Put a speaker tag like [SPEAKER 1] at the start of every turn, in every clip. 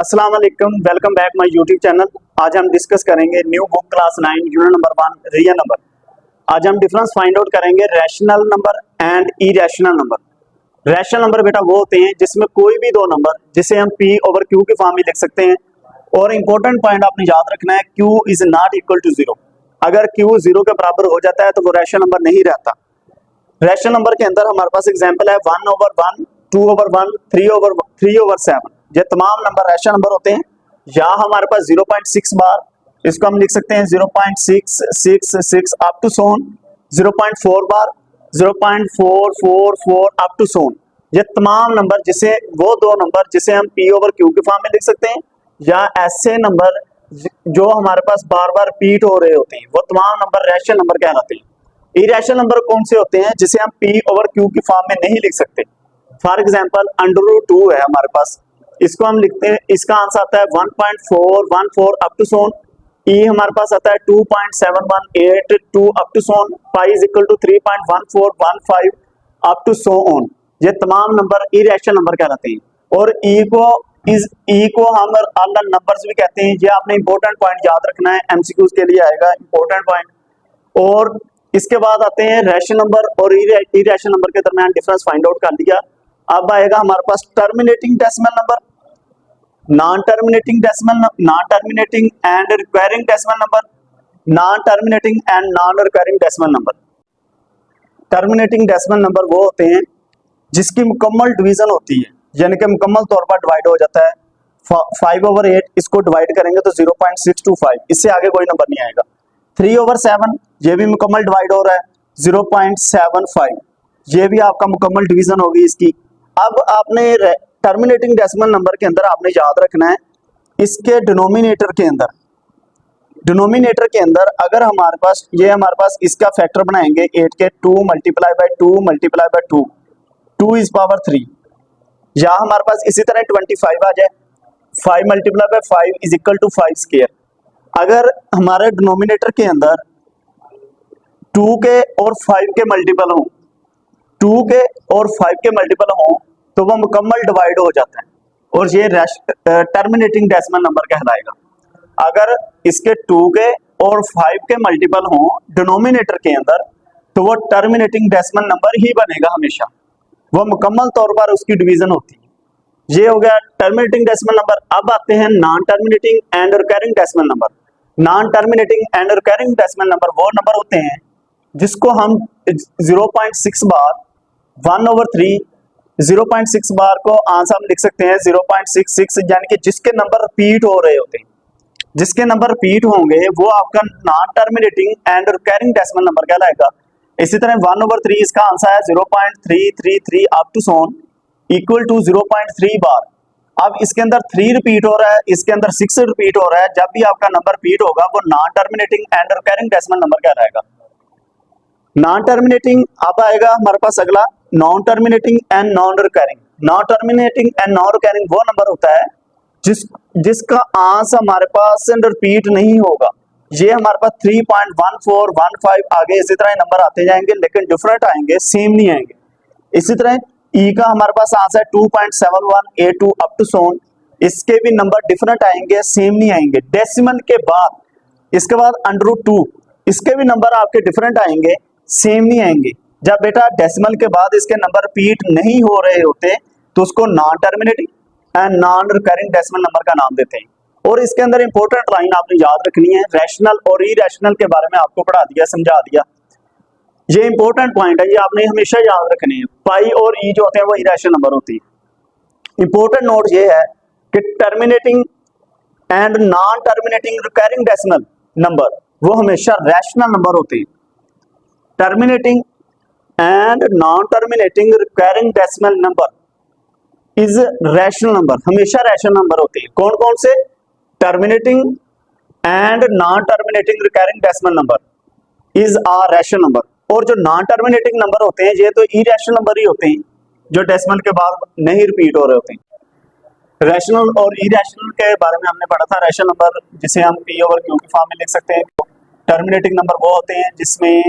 [SPEAKER 1] अस्सलाम वालेकुम, welcome back my YouTube channel. आज हम डिस्कस करेंगे new book class 9 unit number 1 real number. आज हम डिफरेंस फाइंड आउट करेंगे rational number and irrational number. Rational number बेटा वो होते हैं जिसमें कोई भी दो नंबर जिसे हम P ओवर Q की फॉर्म में लिख सकते हैं। और इंपॉर्टेंट पॉइंट आपने याद रखना है, Q is not equal to 0। अगर Q 0 के बराबर हो जाता है तो वो रैशनल नंबर नहीं रहता। रैशनल नंबर के अंदर हमारे पास एग्जांपल है 1 ओवर 1, 2 ओवर 1, 3 ओवर 7। ये तमाम नंबर रैशनल नंबर होते हैं। या हमारे पास 0.6 बार, इसको हम लिख सकते हैं 0.666 up to so on, 0.4 bar, 0.444 up to so on. ये तमाम नंबर जिसे वो दो नंबर जिसे हम P ओवर Q के फॉर्म में लिख सकते हैं, या ऐसे नंबर जो हमारे पास बार बार रिपीट हो रहे होते हैं, वो तमाम नंबर रैशनल नंबर कहलाते हैं। इरेशनल नंबर कौन से होते हैं जिसे हम P ओवर Q की फॉर्म में नहीं लिख सकते? फॉर एग्जांपल √2 है हमारे पास, इसको हम लिखते हैं, इसका आंसर आता है 1.414 अप टू सोन। ई हमारे पास आता है 2.718 up to so on. Pi is equal to 3.1415 up to so on. ये तमाम नंबर इरेशनल नंबर कहलाते हैं। और ई को हम अननोन नंबर्स भी कहते हैं। ये आपने इंपॉर्टेंट पॉइंट याद रखना है, एमसीक्यूज के लिए आएगा इंपॉर्टेंट पॉइंट। और इसके बाद आते हैं रैशनल नंबर और इरेशनल नंबर के दरमियान डिफरेंस फाइंड आउट कर लिया। अब आएगा हमारे पास terminating decimal number, non terminating and recurring decimal number, non terminating and non recurring decimal number. Terminating decimal number वो होते हैं जिसकी मुकम्मल डिवीजन होती है, यानी कि मुकम्मल तौर पर डिवाइड हो जाता है। 5 ओवर 8 इसको डिवाइड करेंगे तो 0.625, इससे आगे कोई नंबर नहीं आएगा। 3 ओवर 7 ये भी मुकम्मल डिवाइड हो रहा है, 0.75, ये भी आपका मुकम्मल डिवीजन होगी इसकी। अब आपने टर्मिनेटिंग डेसिमल नंबर के अंदर आपने याद रखना है, इसके डिनोमिनेटर के अंदर अगर हमारे पास इसका फैक्टर बनाएंगे 8 के 2 मल्टीप्लाई बाय 2 2 इज पावर 3, या हमारे पास इसी तरह 25 आ जाए, 5 multiply by 5 is equal to 5 square. अगर हमारे डिनोमिनेटर के अंदर 2 के और 5 के मल्टीपल हों, 2 के और 5 के मल्टीपल हों तो वो मुकम्मल डिवाइड हो जाता है, और ये टर्मिनेटिंग डेसिमल नंबर कहलाएगा। अगर इसके 2 के और 5 के मल्टीपल हों डिनोमिनेटर के अंदर तो वो टर्मिनेटिंग डेसिमल नंबर ही बनेगा हमेशा, वो मुकम्मल तौर पर उसकी डिवीजन होती है। ये हो गया टर्मिनेटिंग डेसिमल नंबर। अब आते हैं non terminating and recurring decimal number. Non terminating and recurring decimal number वो नंबर होते हैं जिसको हम 0.6 बार 1 ओवर 3, 0.6 बार को आंसर हम लिख सकते हैं 0.66, यानी कि जिसके नंबर रिपीट हो रहे होते हैं, जिसके नंबर रिपीट होंगे वो आपका non terminating and recurring decimal number कहलाएगा। इसी तरह 1 ओवर 3 इसका आंसर है 0.333 up to so on equal to 0.3 bar. अब इसके अंदर 3 रिपीट हो रहा है, इसके अंदर 6 रिपीट हो रहा है, जब भी आपका नंबर रिपीट होगा वो non terminating and recurring decimal number कहलाएगा। नॉन टर्मिनेटिंग अब आएगा हमारे पास अगला non terminating and non recurring. Non terminating and non recurring वो नंबर होता है जिसका आंसर हमारे पास रिपीट नहीं होगा। ये हमारे पास 3.1415 आगे इसी तरह नंबर आते जाएंगे, लेकिन डिफरेंट आएंगे, सेम नहीं आएंगे। इसी तरह ई का हमारे पास आंसर है 2.7182 अप टू सोन, इसके भी नंबर डिफरेंट आएंगे, सेम नहीं आएंगे। डेसिमल के बाद इसके बाद √2, इसके भी नंबर आपके डिफरेंट आएंगे, सेम नहीं आएंगे। जब बेटा डेसिमल के बाद इसके नंबर रिपीट नहीं हो रहे होते तो उसको non terminating and non recurring decimal number का नाम देते हैं। और इसके अंदर इंपॉर्टेंट लाइन आपने याद रखनी है, रैशनल और इरेशनल के बारे में आपको पढ़ा दिया, समझा दिया। ये इंपॉर्टेंट पॉइंट है, ये आपने हमेशा याद रखनी है। पाई और ई जो होते हैं वो इरेशनल नंबर होती है। इंपॉर्टेंट नोट ये है कि terminating and non terminating recurring decimal number वो हमेशा रैशनल नंबर होते हैं। Terminating and non terminating recurring decimal number is rational number, हमेशा रैशनल नंबर होते हैं। कौन कौन से? Terminating and non terminating recurring decimal number is a rational number. और जो नॉन टर्मिनेटिंग नंबर होते हैं ये तो इरेशनल नंबर ही होते हैं, जो डेसिमल के बाद नहीं रिपीट हो रहे होते हैं। रैशनल और इरेशनल के बारे में हमने पढ़ा था। रैशनल नंबर जिसे हम P ओवर Q की फॉर्म में लिख सकते हैं। टर्मिनेटिंग नंबर वो होते हैं जिसमें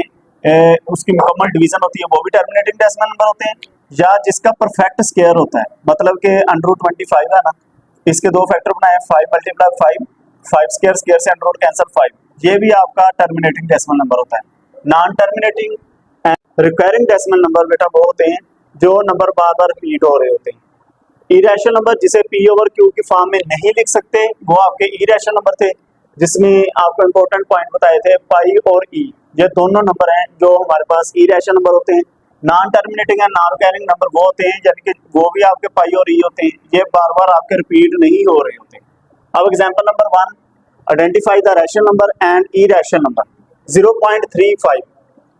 [SPEAKER 1] उसकी मुकम्मल डिवीजन होती है, वो भी टर्मिनेटिंग डेसिमल नंबर होते हैं। या जिसका परफेक्ट स्क्वायर होता है, मतलब कि √25 है ना, इसके दो फैक्टर बनाए, 5 मल्टीप्लाई 5, 5 स्क्वायर, स्क्वायर से अंडर रूट कैंसिल 5, ये भी आपका टर्मिनेटिंग डेसिमल नंबर होता है। Non terminating and recurring decimal number बेटा वो होते हैं जो नंबर बार बार रिपीट हो रहे होते हैं। इरेशनल नंबर जिसे पी ओवर क्यू की फॉर्म में नहीं लिख सकते वो आपके इरेशनल नंबर थे, जिसमें आपको इंपॉर्टेंट पॉइंट बताए थे पाई और ई, ये दोनों नंबर हैं जो हमारे पास इरेशनल नंबर होते हैं। Non terminating and non carrying number वो होते हैं यानी कि वो भी आपके पाई और ई होते हैं, ये बार बार आपके रिपीट नहीं हो रहे होते। अब example number 1, identify the rational number and irrational number. 0.35,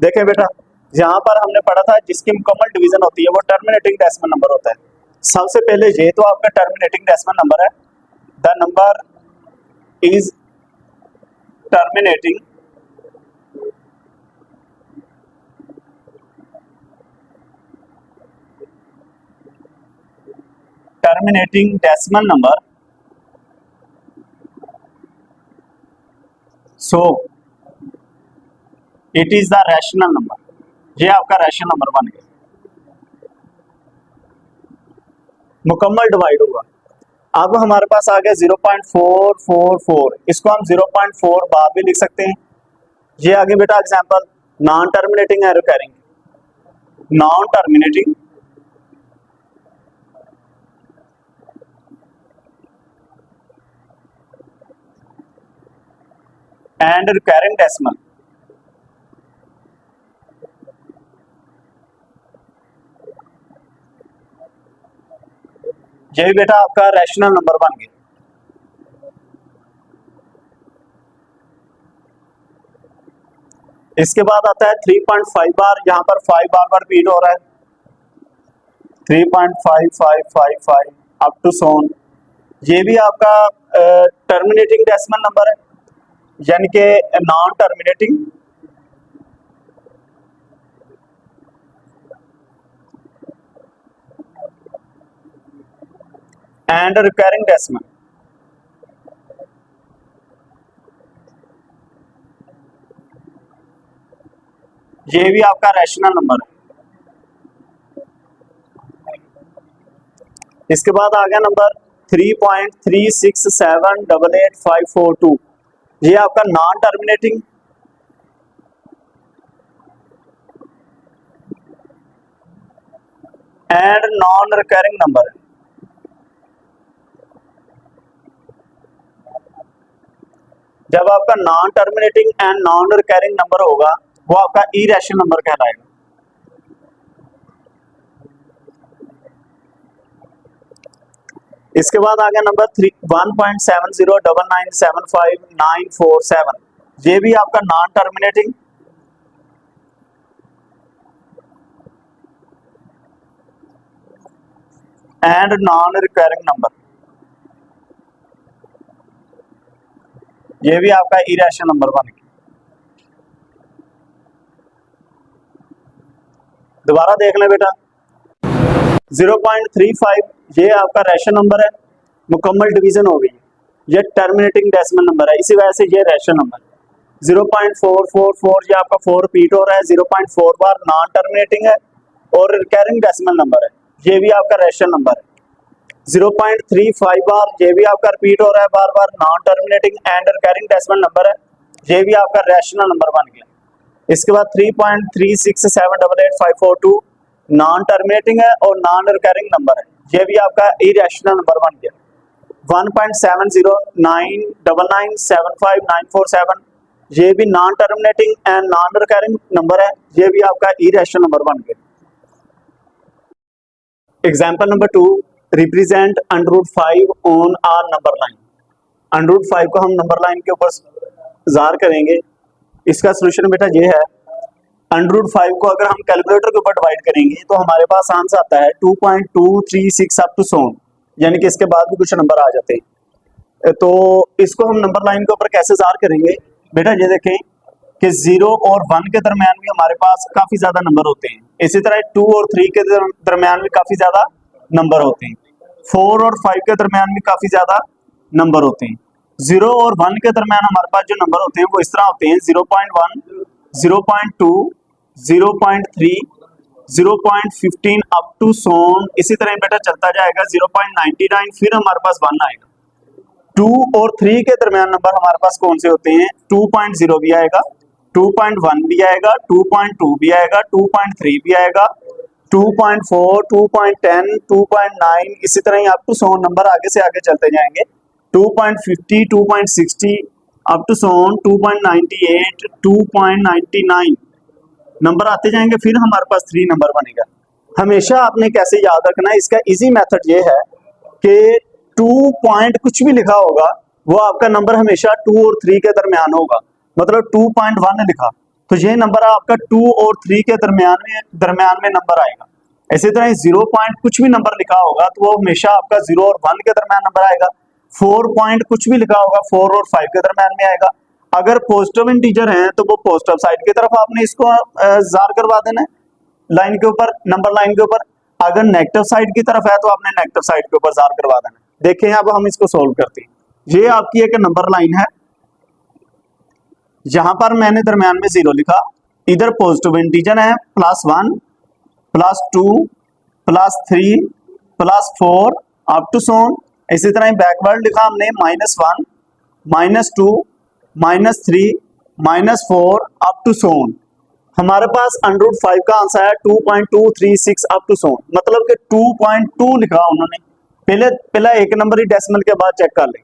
[SPEAKER 1] देखें बेटा यहाँ पर हमने पढ़ा था जिसकी मुकम्मल डिवीजन होती है वो टर्मिनेटिंग डेसिमल नंबर होता है। सबसे पहले ये तो आपका टर्मिनेटिंग डेसिमल नंबर है, the number is terminating decimal number, so it is the rational number, ये आपका रैशनल नंबर बन गया, मुकम्मल डिवाइड होगा। अब हमारे पास आ गया 0.444, इसको हम 0.4 बार भी लिख सकते हैं। ये आगे बेटा एग्जांपल नॉन टर्मिनेटिंग है recurring, non terminating and recurring decimal, ये भी बेटा आपका रैशनल नंबर बन गया। इसके बाद आता है 3.5 बार, यहाँ पर 5 बार बार रिपीट हो रहा है, 3.5555 अप टू सोन, ये भी आपका टर्मिनेटिंग डेसिमल नंबर है यानी कि non terminating and recurring decimal, ये भी आपका रैशनल नंबर है। इसके बाद आ गया नंबर 3.36788542, ये आपका non terminating and non recurring number है। जब आपका non terminating and non recurring number होगा वो आपका इरेशनल नंबर कहलाएगा। इसके बाद आ गया नंबर 1.70997597, ये भी आपका non terminating and non recurring number, ये भी आपका इरेशनल नंबर बन गया। दोबारा देख लें बेटा 0.35 ये आपका रैशनल नंबर है, मुकम्मल डिवीजन हो गई, ये टर्मिनेटिंग डेसिमल नंबर है, इसी वजह से ये रैशनल नंबर। 0.444 ये आपका 4 रिपीट हो रहा है, 0.4 बार नॉन टर्मिनेटिंग है और रिकरिंग डेसिमल नंबर है, ये भी आपका रैशनल नंबर है। 0.35 बार ये भी आपका रिपीट हो रहा है बार बार, non terminating and recurring decimal number है, ये भी आपका रैशनल नंबर बन गया। इसके बाद 3.36788542 नॉन टर्मिनेटिंग है और नॉन रिकरिंग नंबर है, ये भी आपका इरेशनल नंबर बन गया। 1.7099975947 ये भी non terminating and non recurring number है, ये भी आपका इरेशनल नंबर बन गया। Example number 2, represent √5 on R number line. √5 को हम नंबर लाइन के ऊपर ज़ाहिर करेंगे। इसका सोल्यूशन बेटा ये है, √5 को अगर हम कैलकुलेटर के ऊपर डिवाइड करेंगे तो हमारे पास आंसर आता है 2.236 अप टू सोन, यानी कि इसके बाद भी कुछ नंबर आ जाते हैं। तो इसको हम नंबर लाइन के ऊपर कैसे ज़ाहिर करेंगे बेटा, ये देखें कि 0 और 1 के दरमियान भी हमारे पास काफ़ी ज़्यादा नंबर होते हैं, इसी तरह 2 और 3 के दरमियान भी काफ़ी ज़्यादा नंबर होते हैं, 4 और 5 के दरमियान भी काफ़ी ज़्यादा नंबर होते हैं। 0 और 1 के दरमियान हमारे पास जो नंबर होते हैं वो इस तरह होते हैं 0.1, 0.2, 0.3, 0.15 अप टू सोन, इसी तरह बेटा चलता जाएगा 0.99, फिर हमारे पास 1 आएगा। 2 और 3 के दरमियान नंबर हमारे पास कौन से होते हैं? 2.0 भी आएगा, 2.1 भी आएगा, 2.2 भी आएगा, 2.3 भी आएगा, 2.4, 2.10, 2.9, इसी तरह ही अप टू सोन नंबर आगे से आगे चलते जाएंगे। 2.50, 2.60 अप टू सोन 2.98, 2.99 नंबर आते जाएंगे, फिर हमारे पास 3 नंबर बनेगा। हमेशा आपने कैसे याद रखना है, इसका इजी मेथड ये है कि 2 पॉइंट कुछ भी लिखा होगा वो आपका नंबर हमेशा 2 और 3 के दरमियान होगा। मतलब 2.1 लिखा तो ये नंबर आपका 2 और 3 के दरमियान में नंबर आएगा। इसी तरह 0 पॉइंट कुछ भी नंबर लिखा होगा तो वो हमेशा आपका 0 और 1 के दरमियान नंबर आएगा। 4 पॉइंट कुछ भी लिखा होगा 4 और 5 के दरमियान में आएगा। अगर पॉजिटिव इंटीजर है तो वो पॉजिटिव साइड की तरफ आपने इसको जार करवा देना है, लाइन के ऊपर, नंबर लाइन के ऊपर। अगर नेगेटिव साइड की तरफ है तो आपने नेगेटिव साइड के ऊपर जार करवा देना है। देखें अब हम इसको सोल्व करते हैं। ये आपकी एक नंबर लाइन है, यहां पर मैंने दरमियान में 0 लिखा, इधर पॉजिटिव इंटीजर है +1, +2, +3, +4 अप टू सोन। इसी तरह बैकवर्ड लिखा हमने -1, -2, -3, -4 अप टू सोन। हमारे पास √5 का आंसर है 2.236 अप टू सोन, मतलब कि 2.2 लिखा उन्होंने। पहला एक नंबर ही डेसिमल के बाद चेक कर लें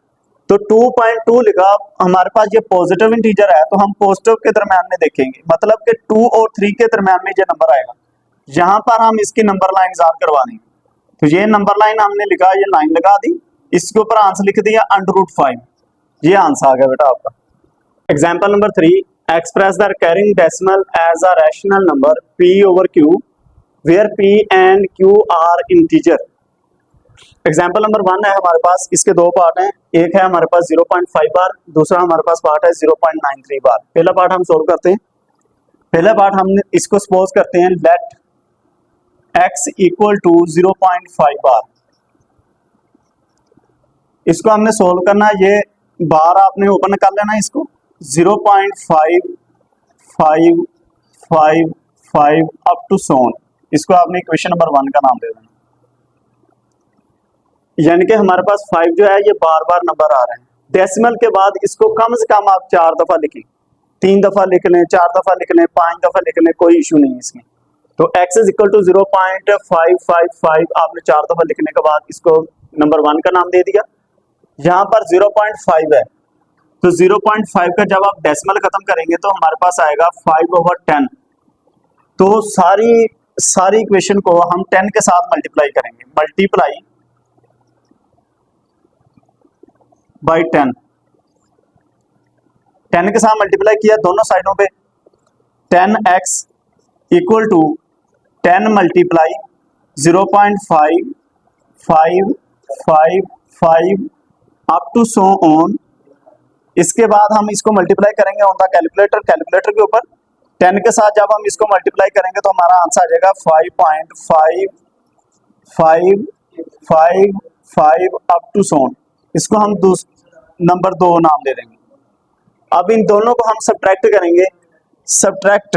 [SPEAKER 1] तो 2.2 लिखा। हमारे पास ये पॉजिटिव इंटीजर है तो हम पॉजिटिव के दरमियान में देखेंगे, मतलब कि 2 और 3 के दरमियान में ये नंबर आएगा। यहां पर हम इसकी नंबर लाइन जार करवा देंगे। तो ये नंबर लाइन हमने लिखा, ये लाइन लगा दी, इसके ऊपर आंसर लिख दिया √5, ये आंसर आ गया बेटा आपका। Example number 3, express the recurring decimal as a rational number p/q where p and q are integer. Example number 1 है हमारे पास, इसके 2 पार्ट हैं। एक है हमारे पास 0.5 बार, दूसरा हमारे पास पार्ट है 0.93 बार। पहला पार्ट हम सोल्व करते हैं। पहला पार्ट हमने इसको सपोज करते हैं लेट x इक्वल टू 0.5 बार। इसको हमने सोल्व करना है, ये बार आपने ओपन कर लेना है इसको 0.5555 अप टू सोन। इसको आपने इक्वेशन नंबर 1 का नाम दे देना। यानी कि हमारे पास 5 जो है ये बार बार नंबर आ रहे हैं। डेसिमल के बाद इसको कम से कम आप 4 दफा लिखें, 3 दफा लिख लें, 4 दफा लिख लें, 5 दफा लिख लें, कोई इशू नहीं है इसमें। तो x इज इक्वल टू 0.555 आपने 4 दफा लिखने के बाद इसको नंबर 1 का नाम दे दिया। यहाँ पर 0.5 है तो 0.5 का जब आप डेसिमल खत्म करेंगे तो हमारे पास आएगा 5/10। तो सारी इक्वेशन को हम 10 के साथ मल्टीप्लाई करेंगे, मल्टीप्लाई बाई 10। 10 के साथ मल्टीप्लाई किया दोनों साइडों पे, 10x equal to 10 multiply 0.5555 up to so on. इसके बाद हम इसको मल्टीप्लाई करेंगे ऑन द कैलकुलेटर के ऊपर। 10 के साथ जब हम इसको मल्टीप्लाई करेंगे तो हमारा आंसर आ जाएगा 5.5555 अप टू सोन। इसको हम नंबर 2 नाम दे देंगे। अब इन दोनों को हम सब्ट्रैक्ट करेंगे, सब्ट्रैक्ट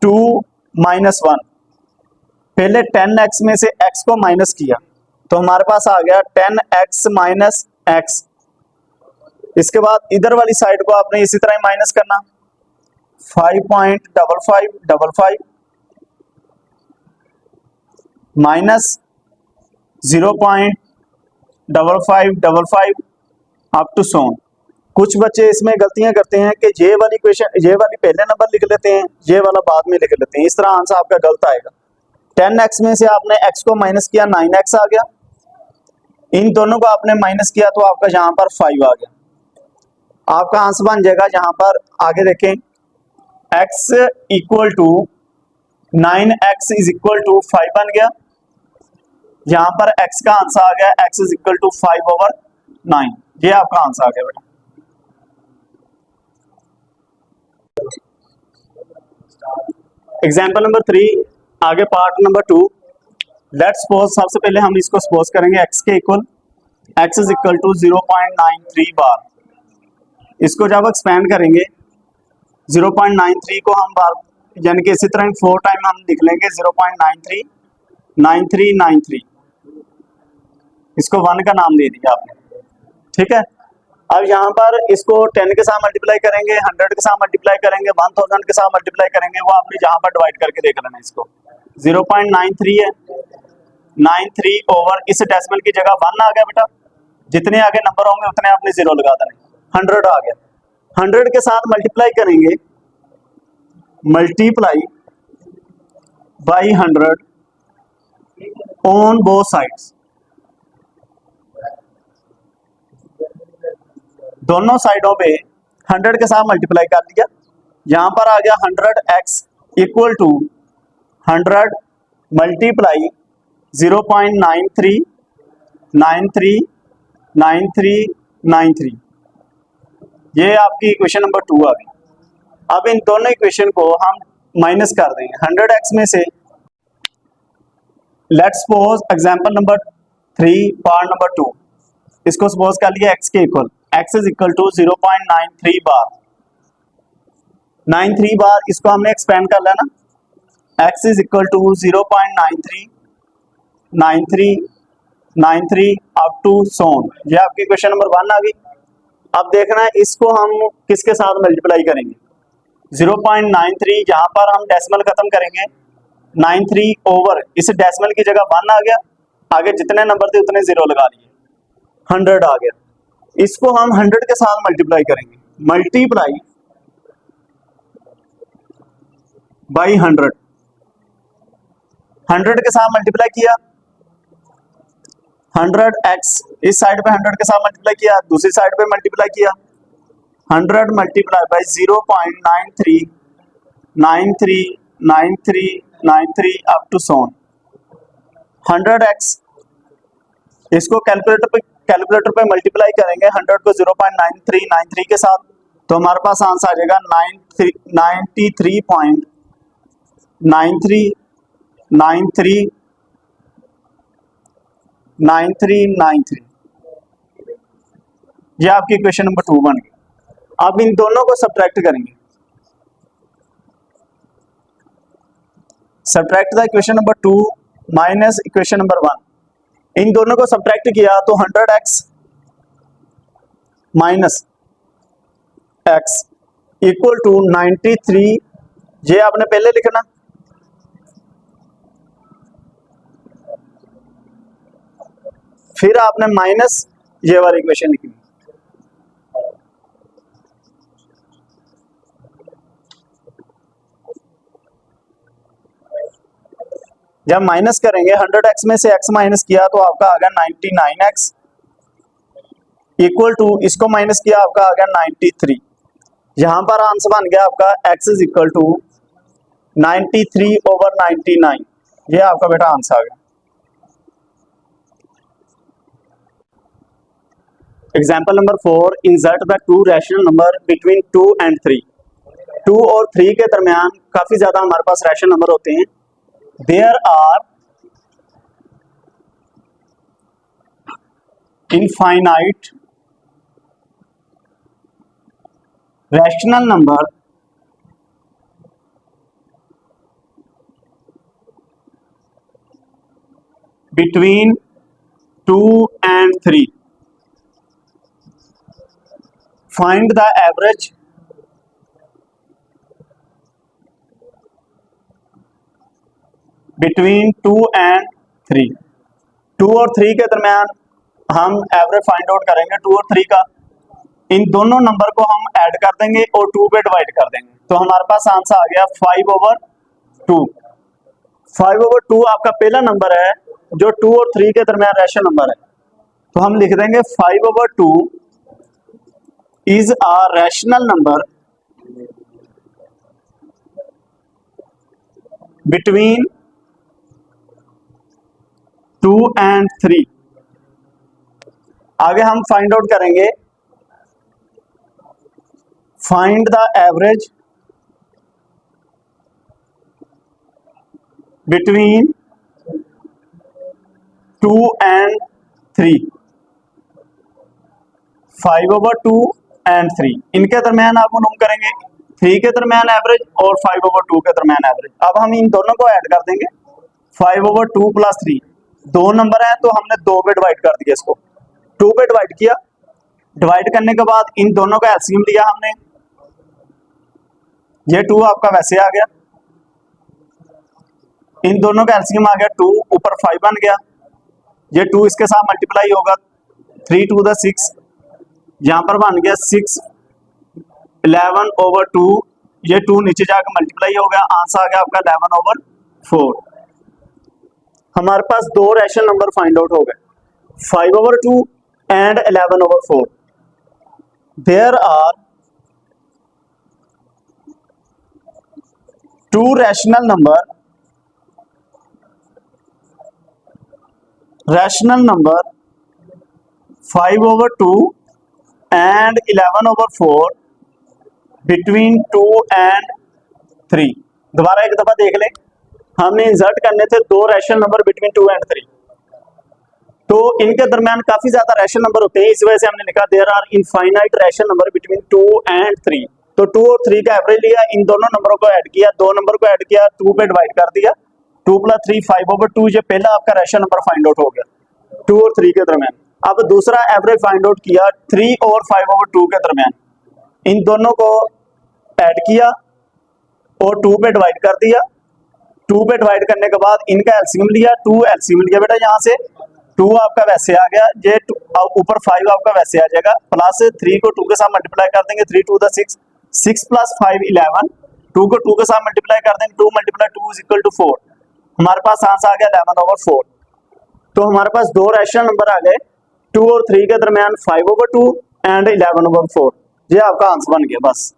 [SPEAKER 1] 2 - 1। पहले 10x में से x को माइनस किया तो हमारे पास आ गया 10x - x। इसके बाद इधर वाली साइड को आपने इसी तरह माइनस करना, 5.5555 माइनस 0.5555 अप टू सोन। कुछ बच्चे इसमें गलतियां करते हैं कि ये वाली पहले नंबर लिख लेते हैं, ये वाला बाद में लिख लेते हैं। इस तरह आंसर आपका गलत आएगा। 10x में से आपने x को माइनस किया, 9x आ गया। इन दोनों को आपने माइनस किया तो आपका यहाँ पर 5 आ गया। आपका आंसर बन जाएगा, यहाँ पर आगे देखें, x equal to 9x is equal to 5 बन गया। यहाँ पर x का आंसर आ गया, x इज इक्वल टू 5/9। ये आपका आंसर आ गया बेटा। एग्जाम्पल नंबर 3, आगे पार्ट नंबर 2। लेट्स सपोज, सबसे पहले हम इसको सपोज करेंगे x के equal, x is equal to 0.93 bar. इसको जब एक्सपेंड करेंगे 0.93 को हम बार यानी कि इसी तरह 4 टाइम हम लिख लेंगे 0.93 9393, इसको 1 का नाम दे दिया आपने, ठीक है। अब यहाँ पर इसको 10 के साथ मल्टीप्लाई करेंगे, 100 के साथ मल्टीप्लाई करेंगे, 1000 के साथ मल्टीप्लाई करेंगे, वो आपने जहाँ पर डिवाइड करके देख लेना इसको। 0.93 है, 93 ओवर इस डेसिमल की जगह 1 आ गया बेटा, जितने आगे नंबर होंगे उतने आपने 0 लगा देने। 100 आ गया, 100 के साथ मल्टीप्लाई करेंगे, multiply by 100 on both sides, दोनों साइडों पे 100 के साथ मल्टीप्लाई कर दिया। यहां पर आ गया 100x इक्वल टू 100 मल्टीप्लाई 0.93 93 93 93, ये आपकी इक्वेशन नंबर 2 आ गई। अब इन दोनों इक्वेशन को हम माइनस कर देंगे। 100x में से let's suppose example number 3 part number 2, इसको सपोज कर लिया x के equal, x is equal to 0.93 bar, 93 bar, इसको हमने एक्सपेंड कर लेना, x is equal to 0.93 93 93 up to so on, ये आपकी क्वेश्चन नंबर 1 आ गई। अब देखना है इसको हम किसके साथ मल्टीप्लाई करेंगे। 0.93 जहां पर हम डेसिमल खत्म करेंगे, 93 ओवर इस डेसिमल की जगह 1 आ गया, आगे जितने नंबर थे उतने 0 लगा लिए, 100 आ गया। इसको हम 100 के साथ मल्टीप्लाई करेंगे, मल्टीप्लाई बाई 100, 100 के साथ मल्टीप्लाई किया, 100x इस साइड पे 100 के साथ मल्टीप्लाई किया, दूसरी साइड पे मल्टीप्लाई किया, 100 multiply by 0.93 93 93 93 up to so on, 100x, इसको कैलकुलेटर पे मल्टीप्लाई करेंगे 100 को 0.9393 के साथ, तो हमारे पास आंसर आ जाएगा 93.939393, ये आपकी क्वेश्चन नंबर 2 बन गई। अब इन दोनों को सब्ट्रैक्ट करेंगे, subtract the equation number 2 minus equation number 1, इन दोनों को सब्ट्रैक्ट किया तो 100x minus x equal to 93, ये आपने पहले लिखना, फिर आपने माइनस ये वाली इक्वेशन लिखनी। जब माइनस करेंगे 100x में से x माइनस किया तो आपका आ गया 99x इक्वल टू, इसको माइनस किया आपका आ गया 93, यहां पर आंसर बन गया आपका x is equal to 93 over 99, ये आपका बेटा आंसर आ गया। Example number 4, insert the two rational number between 2 and 3, 2 और 3 के दरमियान काफी ज्यादा हमारे पास रैशनल नंबर होते हैं। There are infinite rational number between 2 and 3. Find the average between 2 and 3, 2 और 3 के दरमियान हम एवरेज फाइंड आउट करेंगे 2 और 3 का, इन दोनों नंबर को हम ऐड कर देंगे और 2 पे डिवाइड कर देंगे, तो हमारे पास आंसर आ गया 5/2। 5/2 आपका पहला नंबर है जो 2 और 3 के दरमियान रैशनल नंबर है, तो हम लिख देंगे 5/2 is a rational number between 2 and 3। आगे हम फाइंड आउट करेंगे, find the average between 2 and 3, 5/2 and 3, इनके दरमियान आप मालूम करेंगे 3 के दरमियान एवरेज और 5/2 के दरमियान एवरेज। अब हम इन दोनों को ऐड कर देंगे, 5/2 प्लस 3, दो नंबर है तो हमने 2 पे डिवाइड कर दिया, इसको 2 पे डिवाइड किया। डिवाइड करने के बाद इन दोनों का एलसीएम लिया हमने, ये 2 आपका वैसे आ गया, इन दोनों का एलसीएम आ गया 2, ऊपर 5 बन गया, ये 2 इसके साथ मल्टीप्लाई होगा, 3 2 द 6, यहां पर बन गया 6 11/2, ये 2 नीचे जाकर मल्टीप्लाई हो गया, आंसर आ गया आपका 11/4। हमारे पास दो रैशनल नंबर फाइंड आउट हो गए, 5/2 and 11/4। There are two rational number, rational number 5/2 and 11/4 between 2 and 3। दोबारा एक दफा देख लें, हमने इंसर्ट करने थे दो रैशनल नंबर बिटवीन 2 एंड 3, तो इनके दरमियान काफी ज्यादा रैशनल नंबर होते हैं, इस वजह से हमने लिखा there are infinite rational number between 2 and 3। तो 2 और 3 का एवरेज लिया, इन दोनों नंबरों को ऐड किया, दो नंबर को ऐड किया, 2 पे डिवाइड कर दिया, 2 प्लस 3 5/2, ये पहला आपका रैशनल नंबर फाइंड आउट हो गया 2 और 3 के दरमियान। अब दूसरा एवरेज फाइंड आउट किया 3 और 5/2 के दरमियान, इन दोनों को ऐड किया और 2 पे डिवाइड कर दिया, 2 पे डिवाइड करने के बाद इनका एलसीएम लिया, 2 एलसीएम लिया बेटा, यहाँ से 2 आपका वैसे आ गया, ये ऊपर 5 आपका वैसे आ जाएगा, प्लस 3 को 2 के साथ मल्टीप्लाई कर देंगे, 3 2 द 6, 6 प्लस 5 11, 2 को 2 के साथ मल्टीप्लाई कर देंगे, 2 × 2 इज इक्वल टू 4, हमारे पास आंसर आ गया 11/4। तो हमारे पास दो रैशनल नंबर आ गए 2 और 3 के दरमियान 5/2 एंड 11/4, ये आपका आंसर बन गया बस।